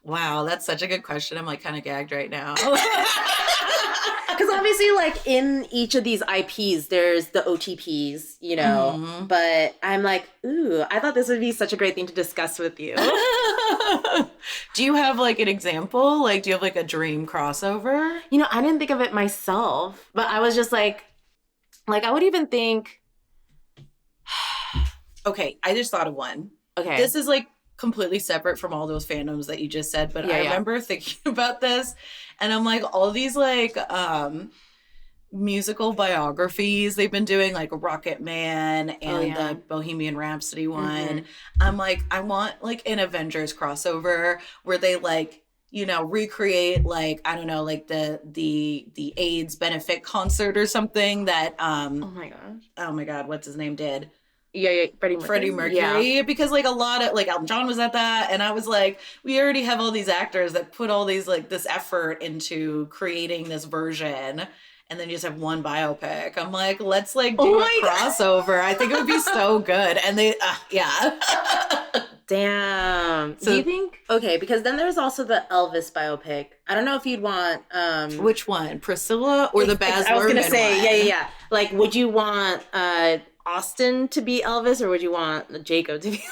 Wow, that's such a good question. I'm, like, kind of gagged right now. Because obviously, like, in each of these IPs, there's the OTPs, you know, but I'm like, ooh, I thought this would be such a great thing to discuss with you. Do you have, like, an example? Like, do you have, like, a dream crossover? You know, I didn't think of it myself, but I was just like, I would even think, Okay, I just thought of one. Okay. This is like completely separate from all those fandoms that you just said, but Yeah, I yeah. remember thinking about this, and I'm like, all these like musical biographies they've been doing, like Rocket Man and the Bohemian Rhapsody one. I'm like, I want like an Avengers crossover where they like, you know, recreate like, I don't know, like the AIDS benefit concert or something that oh my god, what's his name did. Yeah, Freddie Mercury. Yeah. Because like a lot of like Elton John was at that, and I was like, we already have all these actors that put all these like this effort into creating this version, and then you just have one biopic. I'm like, let's like do a crossover. I think it would be so good. And they yeah. Damn. So, do you think, okay, because then there's also the Elvis biopic. I don't know if you'd want which one, Priscilla or the Baz Luhrmann? I was gonna say one? yeah. Like, would you want Austin to be Elvis, or would you want Jacob to be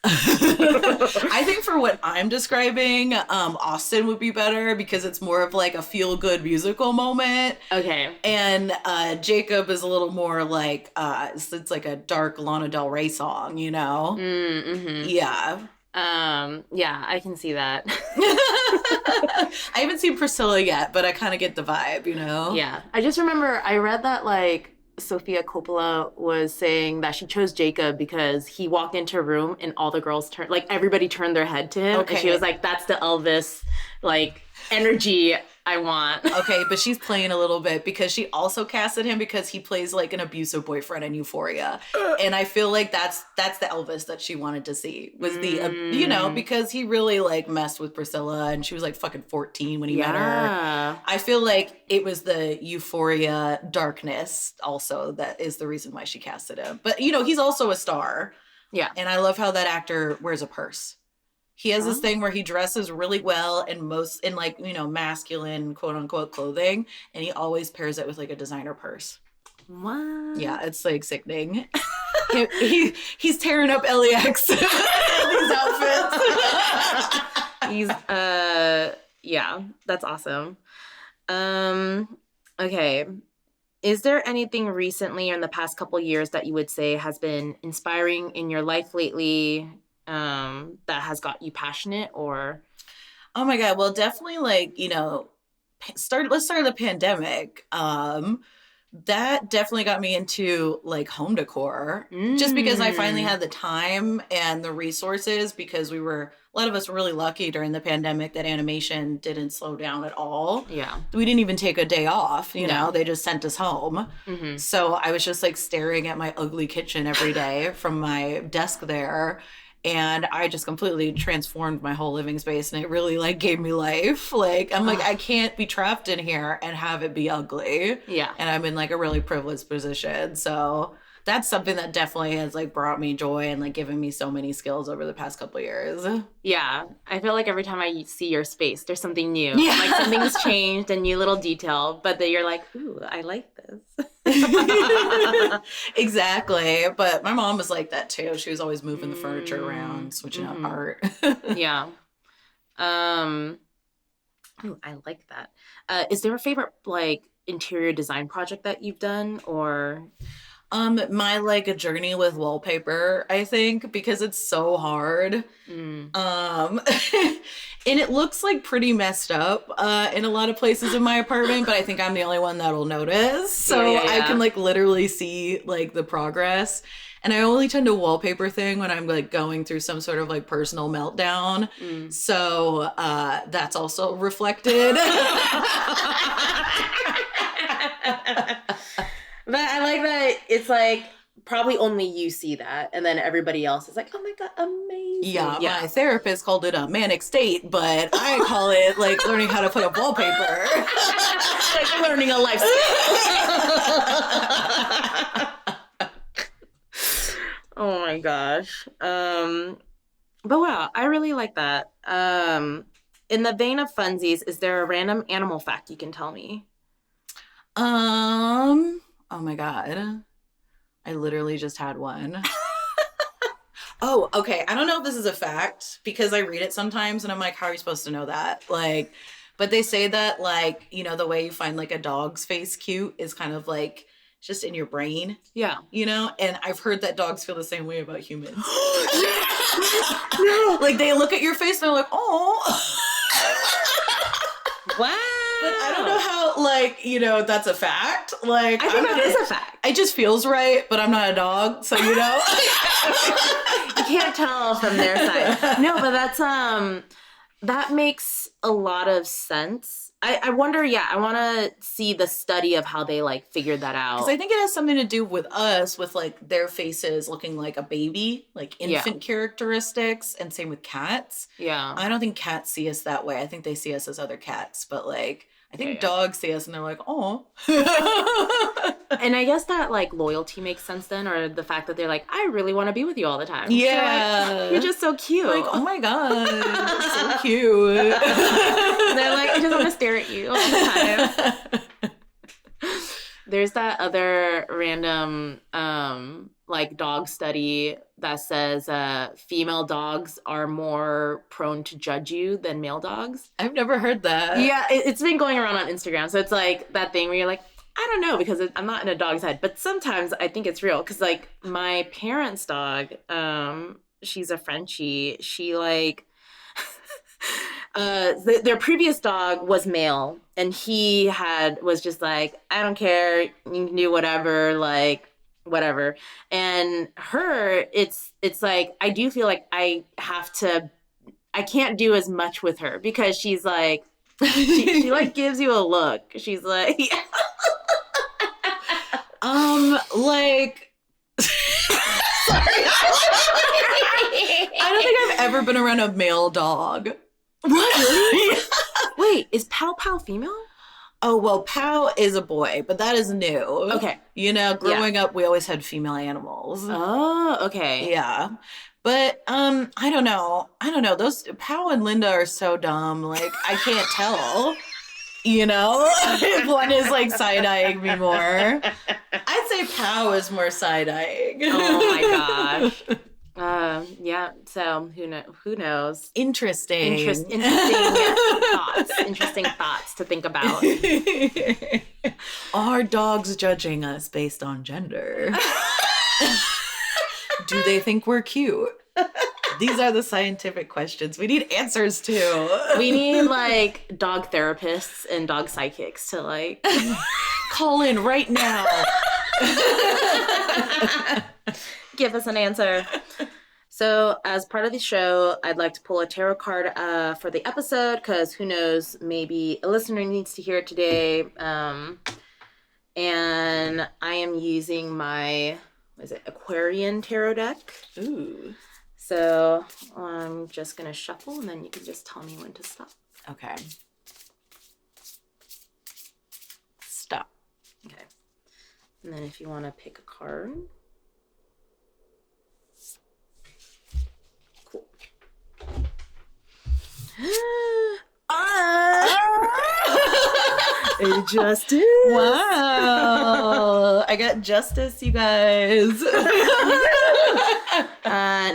I think for what I'm describing, Austin would be better because it's more of like a feel-good musical moment. Okay. And Jacob is a little more like, it's like a dark Lana Del Rey song, you know? Yeah. Yeah, I can see that. I haven't seen Priscilla yet, but I kind of get the vibe, you know? Yeah. I just remember I read that like Sofia Coppola was saying that she chose Jacob because he walked into a room and all the girls turned, like everybody turned their head to him. Okay. And she was like, that's the Elvis, like, energy I want. Okay, but she's playing a little bit because she also casted him because he plays like an abusive boyfriend in Euphoria. And I feel like that's the Elvis that she wanted to see was the, you know, because he really like messed with Priscilla and she was like fucking 14 when he met her. I feel like it was the Euphoria darkness also that is the reason why she casted him. But, you know, he's also a star. Yeah. And I love how that actor wears a purse. He has this thing where he dresses really well in like, you know, masculine quote unquote clothing. And he always pairs it with like a designer purse. What? Yeah, it's like sickening. He's tearing up LAX in these outfits. He's, yeah, that's awesome. Okay. Is there anything recently or in the past couple years that you would say has been inspiring in your life lately? That has got you passionate or? Oh my God. Well, definitely like, you know, let's start the pandemic. That definitely got me into like home decor just because I finally had the time and the resources because a lot of us were really lucky during the pandemic that animation didn't slow down at all. Yeah. We didn't even take a day off, you know, they just sent us home. So I was just like staring at my ugly kitchen every day from my desk there. And I just completely transformed my whole living space and it really like gave me life. Like, I'm like, I can't be trapped in here and have it be ugly. Yeah. And I'm in like a really privileged position. So that's something that definitely has like brought me joy and like given me so many skills over the past couple of years. Yeah. I feel like every time I see your space, there's something new. Yeah. Like something's changed, a new little detail, but then you're like, ooh, I like this. Exactly. But my mom was like that too. She was always moving the furniture around, switching out art. Yeah. Ooh, I like that. Is there a favorite like interior design project that you've done or? My like a journey with wallpaper, I think, because it's so hard. And it looks like pretty messed up in a lot of places in my apartment, but I think I'm the only one that'll notice. So I can like literally see like the progress. And I only tend to wallpaper thing when I'm like going through some sort of like personal meltdown. So that's also reflected. But I like that it's like probably only you see that, and then everybody else is like, "Oh my God, amazing!" Yeah, my therapist called it a manic state, but I call it like learning how to put up wallpaper, like learning a life skill. Oh my gosh. But wow, I really like that. In the vein of funsies, is there a random animal fact you can tell me? Oh my God. I literally just had one. Oh, okay. I don't know if this is a fact because I read it sometimes and I'm like, how are you supposed to know that? Like, but they say that like, you know, the way you find like a dog's face cute is kind of like It's just in your brain. Yeah. You know? And I've heard that dogs feel the same way about humans. No. Like, they look at your face and they're like, oh. Wow. But I don't know how, like, you know, that's a fact. Like, I think that is a fact. It just feels right, but I'm not a dog, so you know. You can't tell from their side. No, but that's that makes a lot of sense. I wonder, I want to see the study of how they like figured that out. Because I think it has something to do with us, with like their faces looking like a baby, like infant characteristics, and same with cats. Yeah. I don't think cats see us that way. I think they see us as other cats, but like I think dogs see us and they're like, oh. And I guess that like loyalty makes sense then, or the fact that they're like, I really want to be with you all the time. Yeah. Like, you're just so cute. Like, oh my God, so cute. They're like, I just want to stare at you all the time. There's that other random like dog study that says female dogs are more prone to judge you than male dogs. I've never heard that. Yeah, it's been going around on Instagram. So it's like that thing where you're like, I don't know, because I'm not in a dog's head. But sometimes I think it's real. Because like my parents' dog, she's a Frenchie. She like... their previous dog was male, and he was just like, I don't care, you can do whatever, like whatever. And her, it's like I do feel like I can't do as much with her because she's like she like gives you a look. She's like like I don't think I've ever been around a male dog. What? Wait, is Pow Pow female? Oh, well, Pow is a boy, but that is new. Okay. You know, growing up, we always had female animals. Oh, okay. Yeah. But, I don't know. Those Pow and Linda are so dumb. Like, I can't tell. You know? If one is, like, side-eyeing me more. I'd say Pow is more side-eyeing. Oh, my gosh. Yeah, so who knows? Interesting thoughts to think about. Are dogs judging us based on gender? Do they think we're cute? These are the scientific questions we need answers to. We need like dog therapists and dog psychics to like call in right now. Give us an answer. So as part of the show, I'd like to pull a tarot card for the episode because who knows, maybe a listener needs to hear it today. And I am using my, Aquarian tarot deck. Ooh. So I'm just going to shuffle and then you can just tell me when to stop. Okay. Stop. Okay. And then if you want to pick a card. Cool. Justice. Wow. I got justice, you guys.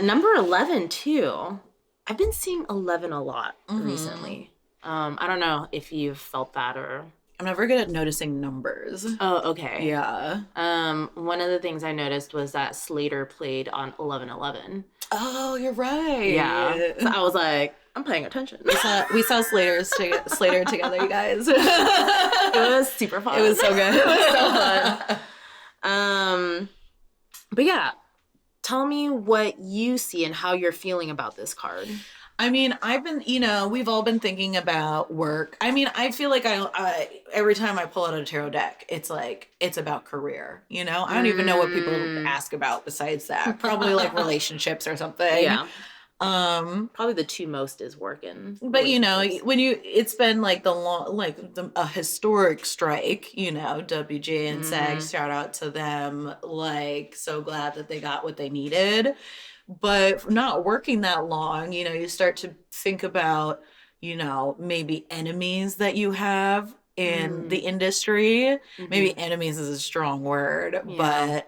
Number 11 too. I've been seeing 11 a lot recently. I don't know if you've felt that or... I'm never good at noticing numbers. Oh, okay. Yeah. One of the things I noticed was that Slater played on 11/11. Oh, you're right. Yeah. So I was like, I'm paying attention. We saw Slater together, you guys. It was super fun. It was so good. It was so fun. But yeah, tell me what you see and how you're feeling about this card. I mean, we've all been thinking about work. I mean, I feel like I every time I pull out a tarot deck, it's like, it's about career, you know? I don't even know what people ask about besides that. Probably like relationships or something. Yeah. Probably the two most is working. But you know, it's been like a historic strike, you know, WJ and SAG, shout out to them. Like, so glad that they got what they needed. But not working that long, you know, you start to think about, you know, maybe enemies that you have in the industry. Maybe enemies is a strong word, but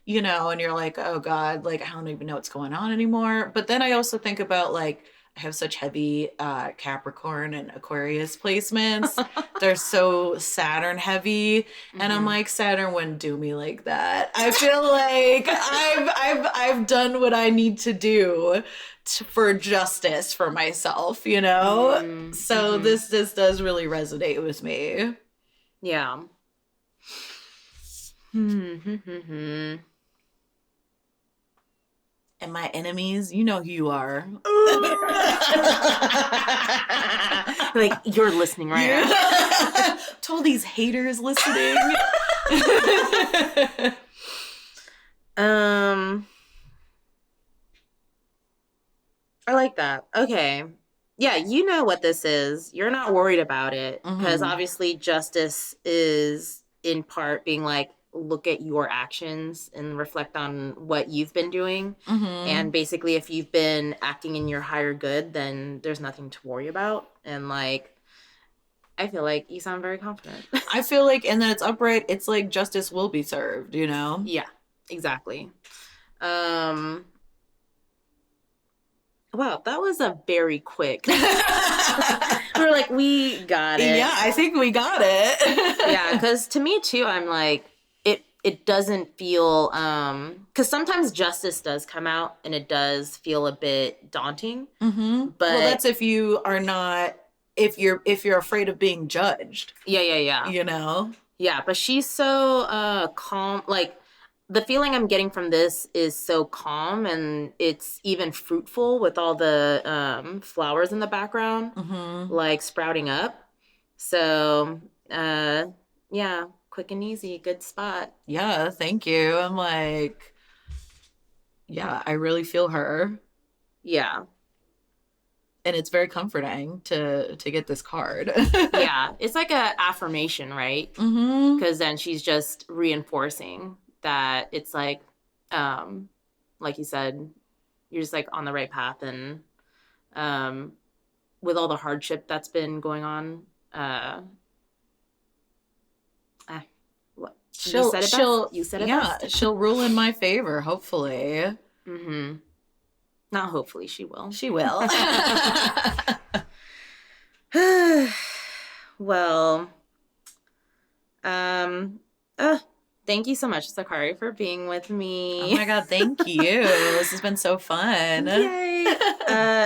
you know, and you're like, oh God, like I don't even know what's going on anymore. But then I also think about like I have such heavy Capricorn and Aquarius placements. They're so Saturn heavy. And I'm like, Saturn wouldn't do me like that. I feel like I've done what I need to do for justice for myself, you know? So this does really resonate with me. Yeah. And my enemies, you know who you are. Like, you're listening right now. To all these haters listening. I like that. Okay. Yeah, you know what this is. You're not worried about it because obviously justice is in part being like, look at your actions and reflect on what you've been doing. And basically, if you've been acting in your higher good, then there's nothing to worry about. And like, I feel like you sound very confident. I feel like, and then it's upright. It's like justice will be served, you know? Yeah, exactly. Wow, that was a very quick. We're like, we got it. Yeah, I think we got it. Yeah, because to me too, I'm like, it doesn't feel because sometimes justice does come out and it does feel a bit daunting. But well, that's if you are not if you're afraid of being judged. Yeah. You know? Yeah, but she's so calm. Like, the feeling I'm getting from this is so calm, and it's even fruitful with all the flowers in the background, like sprouting up. So, yeah, quick and easy, good spot. Yeah, thank you. I'm like, yeah, I really feel her. Yeah. And it's very comforting to get this card. Yeah, it's like a affirmation, right? Because then she's just reinforcing that it's like you said, you're just like on the right path, and with all the hardship that's been going on, what you said it best. She'll rule in my favor, hopefully. Not hopefully, she will. She will. Well, thank you so much, Sakari, for being with me. Oh my God, thank you. This has been so fun. Yay.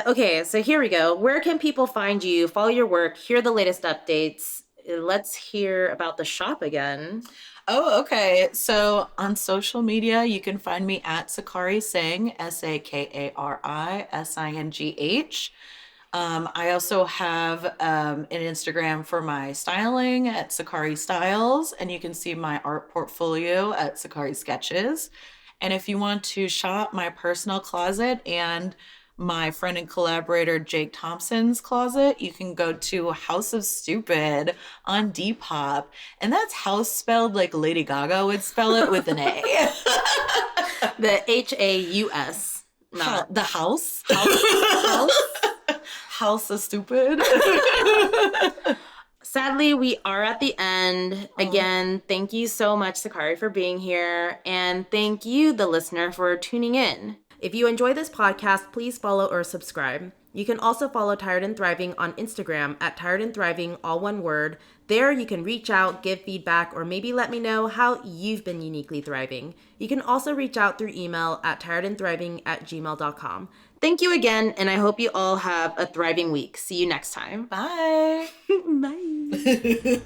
Okay, so here we go. Where can people find you, follow your work, hear the latest updates? Let's hear about the shop again. Oh, okay. So on social media, you can find me at Sakari Singh, SakariSingh. I also have an Instagram for my styling at Sakari Styles, and you can see my art portfolio at Sakari Sketches. And if you want to shop my personal closet and my friend and collaborator Jake Thompson's closet, you can go to House of Stupid on Depop. And that's house spelled like Lady Gaga would spell it with an A. The Haus. Not the house. House of Stupid. Sadly, we are at the end. Again, thank you so much, Sakari, for being here. And thank you, the listener, for tuning in. If you enjoy this podcast, please follow or subscribe. You can also follow Tired and Thriving on Instagram at Tired and Thriving, all one word. There you can reach out, give feedback, or maybe let me know how you've been uniquely thriving. You can also reach out through email at tiredandthriving@gmail.com. Thank you again, and I hope you all have a thriving week. See you next time. Bye. Bye.